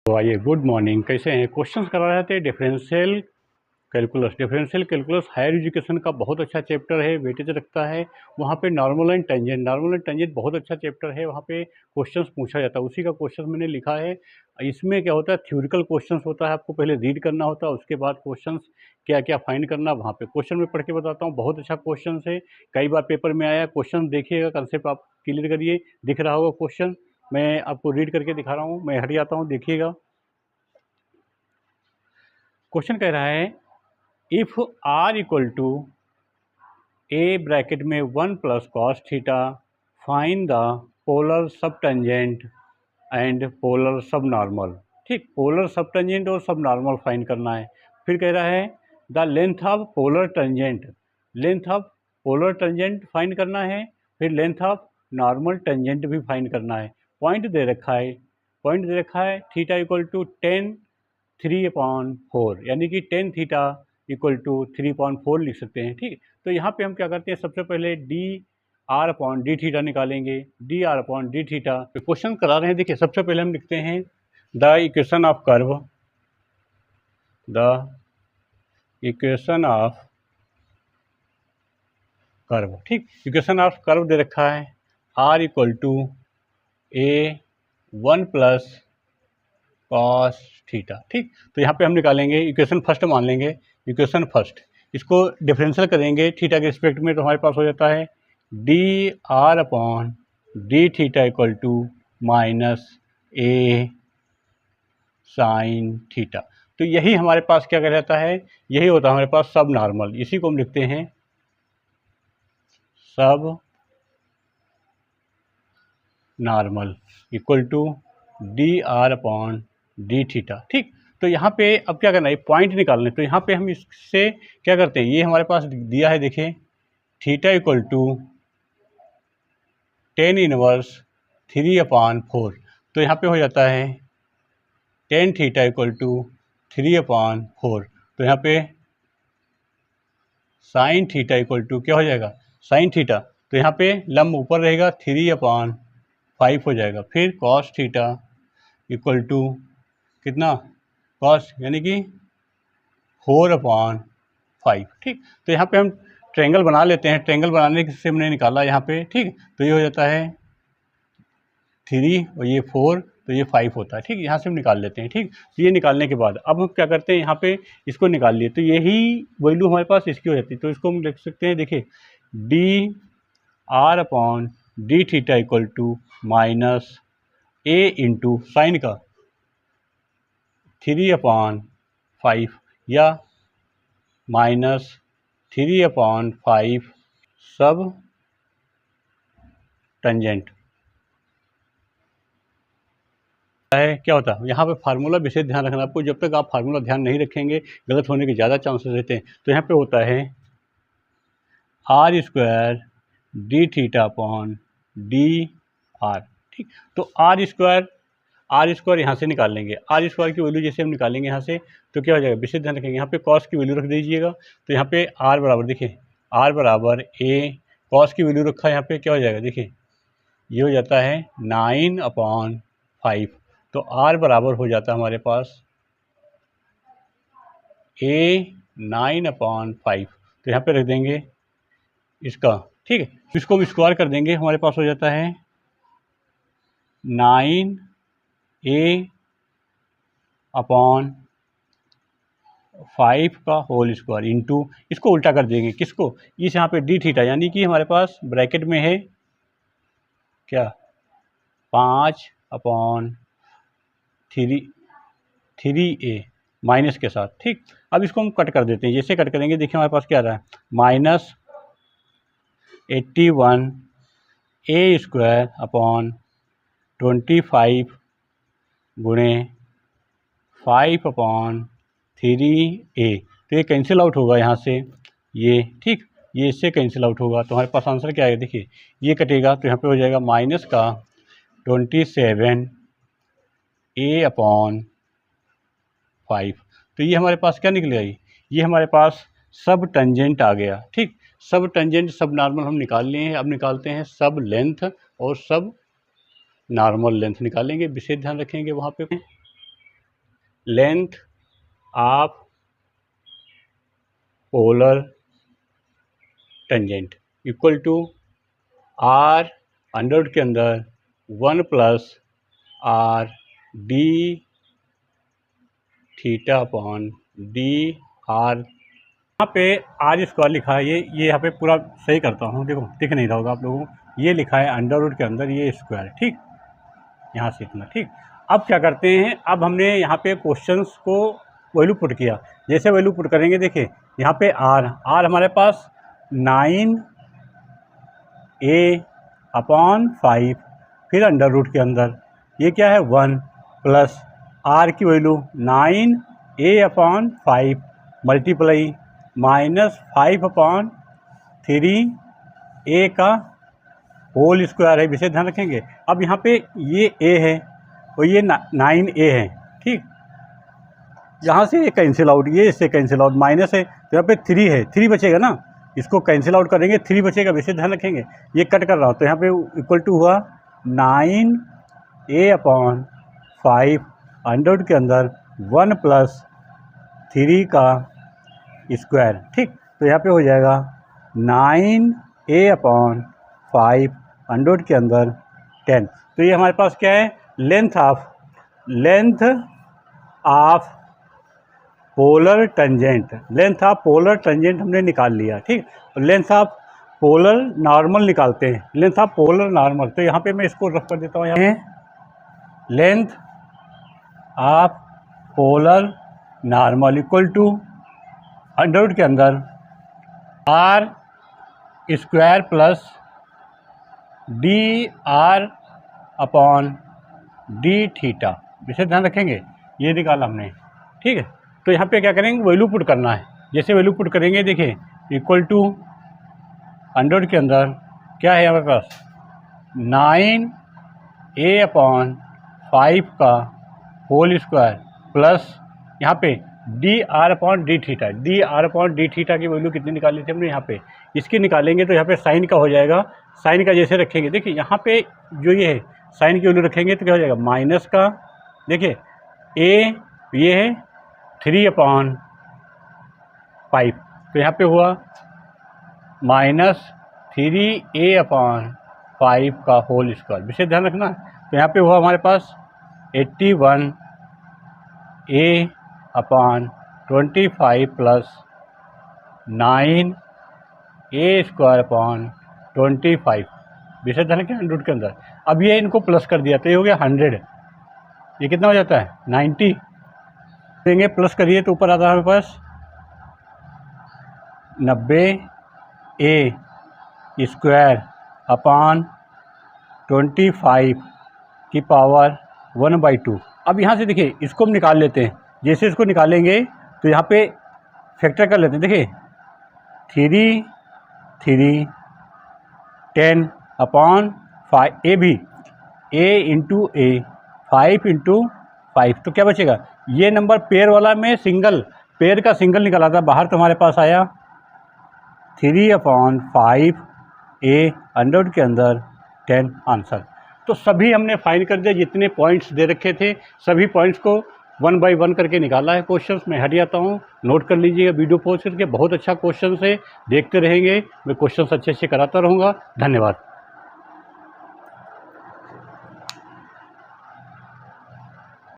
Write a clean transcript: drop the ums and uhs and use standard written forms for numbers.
तो आइए, good morning. कैसे हैं? क्वेश्चंस करा रहे थे differential calculus. Differential calculus higher education का बहुत अच्छा चैप्टर है, वेटेज रखता है। वहाँ पे नॉर्मल एंड टेंजेंट बहुत अच्छा चैप्टर है। वहाँ पे क्वेश्चंस पूछा जाता है, उसी का क्वेश्चन मैंने लिखा है। इसमें क्या होता है, थ्योरिकल क्वेश्चंस होता है, आपको पहले रीड करना होता है, उसके बाद क्वेश्चंस क्या क्या फाइंड करना, वहाँ पे क्वेश्चन में पढ़ के बताता हूँ। बहुत अच्छा क्वेश्चन है, कई बार पेपर में आया। क्वेश्चन देखिएगा, कंसेप्ट आप क्लियर करिए। दिख रहा होगा क्वेश्चन, मैं आपको रीड करके दिखा रहा हूँ। मैं हट जाता हूँ, देखिएगा। क्वेश्चन कह रहा है, if r equal to a bracket में 1 plus cos theta, find the polar sub tangent and polar sub normal. ठीक, पोलर सब टेंजेंट और सब नॉर्मल फाइंड करना है। फिर कह रहा है the length of polar tangent find करना है। फिर लेंथ ऑफ नॉर्मल टेंजेंट भी फाइंड करना है। पॉइंट दे रखा है थीटा इक्वल टू 3/4, यानी कि 10 थीटा इक्वल टू 3/4 लिख सकते हैं। ठीक, तो यहाँ पे हम क्या करते हैं, सबसे पहले d r upon d theta निकालेंगे। D r upon d theta question करा रहे हैं। देखिए, सबसे पहले हम लिखते हैं द इक्वेशन ऑफ कर्व। ठीक, इक्वेशन ऑफ कर्व दे रखा है r equal to a 1 plus cos theta. ठीक, तो यहाँ पे हम निकालेंगे इक्वेशन फर्स्ट, मान लेंगे इक्वेशन फर्स्ट। इसको डिफरेंशियल करेंगे थीटा के रिस्पेक्ट में, तो हमारे पास हो जाता है d r upon d theta equal to minus a sine theta. तो यही हमारे पास क्या कह जाता है, यही होता है हमारे पास सब नॉर्मल। इसी को हम लिखते हैं sub normal equal to d r upon d theta. ठीक, तो यहाँ पे अब क्या करना है, पॉइंट निकालना है। तो यहाँ पे हम इससे क्या करते हैं, ये हमारे पास दिया है, देखिए थीटा इक्वल टू 10 इनवर्स 3/4। तो यहाँ पे हो जाता है 10 थीटा इक्वल टू 3/4। तो यहाँ पे साइन थीटा इक्वल टू क्या हो जाएगा, साइन थीटा। तो यहाँ पे लंब ऊपर रहेगा, 3/5 हो जाएगा। फिर कॉस थीटा इक्वल टू कितना, कॉस यानी कि 4/5। ठीक, तो यहाँ पे हम ट्रायंगल बना लेते हैं। ट्रायंगल बनाने से हमने निकाला यहाँ पे। ठीक, तो ये हो जाता है 3 और ये 4, तो ये 5 होता है। ठीक, यहाँ से हम निकाल लेते हैं। ठीक, तो ये निकालने के बाद अब हम क्या करते हैं, यहाँ पे इसको निकाल लिए, तो यही वैल्यू हमारे पास इसकी हो जाती है। तो इसको हम लिख सकते हैं, देखिए d r upon d theta equal to minus a into sine का 3/5 या माइनस 3/5 सब टेंजेंट है। क्या होता है यहाँ पे फार्मूला विशेष ध्यान रखना आपको। जब तक आप फार्मूला ध्यान नहीं रखेंगे, गलत होने के ज़्यादा चांसेस रहते हैं। तो यहाँ पे होता है r square d theta upon d r. ठीक, तो आर स्क्वायर यहाँ से निकाल लेंगे। आर स्क्वायर की वैल्यू जैसे हम निकालेंगे यहाँ से, तो क्या हो जाएगा, विशेष ध्यान रखेंगे। यहाँ पे कॉस की वैल्यू रख दीजिएगा। तो यहाँ पे आर बराबर, देखिए आर बराबर ए, कॉस की वैल्यू रखा है यहाँ पे, क्या हो जाएगा, देखिए ये हो जाता है 9/5। तो आर बराबर हो जाता है हमारे पास ए 9/5। तो यहाँ पे रख देंगे इसका। ठीक है, इसको हम स्क्वायर कर देंगे, हमारे पास हो जाता है 9a/5 का होल स्क्वायर इंटू, इसको उल्टा कर देंगे, किसको, इस यहाँ पे डी थीटा, यानी कि हमारे पास ब्रैकेट में है क्या 5/3a माइनस के साथ। ठीक, अब इसको हम कट कर देते हैं। जैसे कट करेंगे, देखिए हमारे पास क्या आ रहा है, माइनस 81a स्क्वायर अपॉन 25 गुणे 5/3a। तो ये कैंसिल आउट होगा यहाँ से ये। ठीक, ये इससे कैंसिल आउट होगा, तो हमारे पास आंसर क्या आएगा, देखिए ये कटेगा, तो यहाँ पे हो जाएगा माइनस का 27a/5। तो ये हमारे पास क्या निकलेगा, ये हमारे पास सब टेंजेंट आ गया। ठीक, सब टेंजेंट सब नॉर्मल हम निकाल लिए हैं। अब निकालते हैं सब लेंथ और सब नॉर्मल लेंथ निकालेंगे। विशेष ध्यान रखेंगे वहाँ पे। Length of polar tangent equal to r under root के अंदर 1 plus r d theta upon d r. यहाँ पे आर स्क्वायर लिखा है, ये यहाँ पे पूरा सही करता हूँ, देखो दिख नहीं रहा होगा आप लोगों को, ये लिखा है अंडर रूट के अंदर ये स्क्वायर, ठीक, यहाँ से इतना, ठीक। अब क्या करते हैं, अब हमने यहाँ पे क्वेश्चंस को वैल्यू पुट किया, जैसे वैल्यू पुट करेंगे देखिए यहाँ पे आर हमारे पास 9a अपॉन 5, फिर अंडर रूट के अंदर ये क्या है 1 प्लस आर की value 9a upon 5 multiply -5 upon 3a का होल स्क्वायर है, विशेष ध्यान रखेंगे। अब यहाँ पे ये a है और ये 9a है, ठीक, यहाँ से ये कैंसिल आउट, ये इससे कैंसिल आउट, माइनस है तो यहाँ पे 3 है, 3 बचेगा ना, इसको कैंसिल आउट करेंगे 3 बचेगा, विशेष ध्यान रखेंगे। ये कट कर रहा हूँ तो यहाँ पे इक्वल टू हुआ 9a अपॉन 5 अंडर रूट के अंदर 1 प्लस 3 का स्क्वायर, ठीक। तो यहाँ पे हो जाएगा 9a अपॉन 5 अंडर रूट के अंदर 10। तो ये हमारे पास क्या है, लेंथ ऑफ पोलर टेंजेंट हमने निकाल लिया, ठीक। लेंथ ऑफ पोलर नॉर्मल निकालते हैं, लेंथ ऑफ पोलर नॉर्मल, तो यहाँ पे मैं इसको रख कर देता हूँ, यहाँ length of polar normal equal to under root के अंदर r square plus d r upon d theta, विशेष ध्यान रखेंगे, ये निकाला हमने, ठीक है। तो यहाँ पे क्या करेंगे, वैल्यू पुट करना है, जैसे वैल्यू पुट करेंगे देखिए इक्वल टू अंडर रूट के अंदर क्या है हमारे पास 9a अपॉन 5 का होल स्क्वायर प्लस यहाँ पे D r upon d theta की वैल्यू कितनी निकाली थी हमने, यहाँ पे इसकी निकालेंगे तो यहाँ पे साइन का हो जाएगा, साइन का जैसे रखेंगे देखिए यहाँ पे जो ये है साइन की वैल्यू रखेंगे तो क्या हो जाएगा माइनस का, देखिए a ये है 3 अपॉन 5, तो यहाँ पे हुआ -3a अपॉन 5 का होल स्क्वायर, विशेष ध्यान रखना। तो यहाँ पे हुआ हमारे पास 81a upon 25 plus 9a square upon 25, विशेष ध्यान रखें अंडर रूट के अंदर। अब ये इनको प्लस कर दिया तो ये हो गया 100, ये कितना हो जाता है 90, देंगे प्लस करिए तो ऊपर आता है हमारे पास 90a स्क्वायर अपॉन 25 की पावर 1/2। अब यहाँ से देखिए इसको हम निकाल लेते हैं, जैसे इसको निकालेंगे तो यहाँ पे फैक्टर कर लेते हैं, देखिए 3 10 अपॉन 5, ए भी a इंटू ए 5 इंटू 5, तो क्या बचेगा, ये नंबर पेयर वाला में सिंगल, पेयर का सिंगल निकाला था बाहर, तो हमारे पास आया 3/5 a अंडर रूट के अंदर 10 आंसर। तो सभी हमने फाइंड कर दिया, जितने पॉइंट्स दे रखे थे सभी पॉइंट्स को 1 बाय 1 करके निकाला है। क्वेश्चंस मैं हट जाता हूँ, नोट कर लीजिएगा, वीडियो पॉज करके, बहुत अच्छा क्वेश्चन है, देखते रहेंगे, मैं क्वेश्चंस अच्छे से कराता रहूँगा। धन्यवाद।